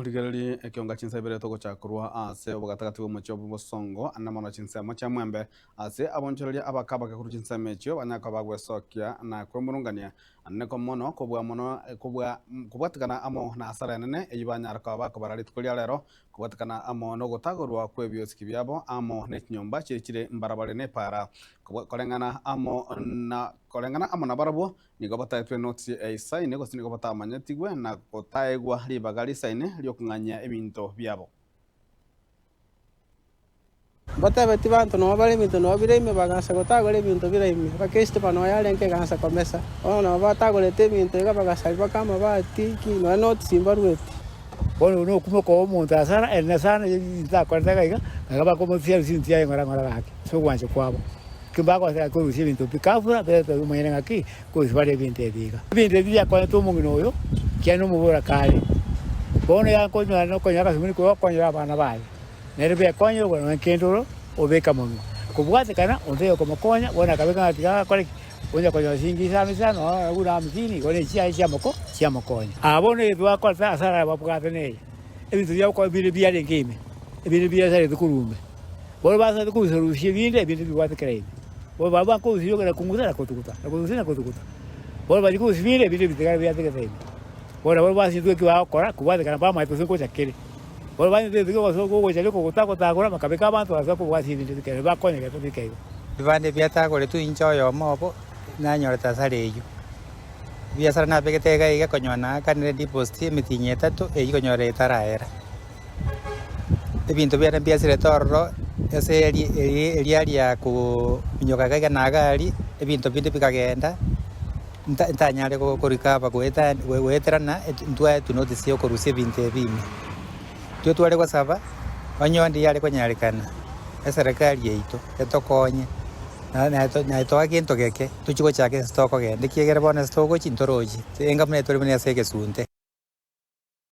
Rigereri ekionga chinsa ibere toko chakurwa ase obugatagati bw'omochio bosongo anamono chinsa mocha mwembe ase abonchereria abakaba kakuru chinsa mechio banyaka bagwesokia na kwemurungania anneko mono kubwatikana amo na asara enene eyibanyaraka bakobarari tukuria lero kubwatikana amo no gotagorwa kwebiosiki byabo amo nechinyomba chirikire mbarabara nepara kolengana amo na barabo nigo bataetwe notisi eisaine gosi nigo batamanyatigwe na gotaegwa ribaga risaine riokung'anyia ebinto byabo batabeti bantu no bari ebinto no bireme bagasa gotagora ebinto bireme bakristo bano yarenke gansa komesa ono batagorete ebinto ega bagasa bakama batiki no notisi mbarweti bono no kuma ko omuntu asara ene sana ntakwenda gaiga agaba como sia sintia ngora gake so gwanje kwabo kimbako sa ko usi bintu pikafura beto mwenye ngaki ko isibare binte diga kwa to mungino yo kiano mubura kale bono ya ko no ko nyaka simuni ko nyara bana bale nerbe ko nyo bono nkendoro obeka mungu kubwate kana onde ko makonya bona kabeka atiga kole onya ko singi samisa no ura mtini ko ne chia makonya abono edwa ko asara babwate ne ebintu bya ko bile bya ngime ebintu bya sare dukurume bono basa dukurushye binde ebintu bwate kare bo baba ko usiyo kana kunguza kotukuta bo bali ko usivile bile bitegara bya tegete bo basi tuwe kwa kora kubade kana ba maito soko chakere bo bani de ko soko ko chale ko kota kora makabeka abantu asako bwasi bile tegere ba konya ke tubike bivande byata kore tu inchoyo mobo nanyora tasareyo biasara na pekete ga konyona kanire deposit emitinye 3 eyikonyora etaraera ebinto byana biasire torro ese eria ku minyoka gaga na gari ebinto binde bikagenda ntanyare ko korikaba weterana ntwa tunotisi okorusia binte bime tyo tware kwa saba onyondi yale konyarekana eserikali yeito etokonye na to agento geke tuchiko chake stoko gende kiegere bona stoko chintoroji enga mne tori mne seke sunte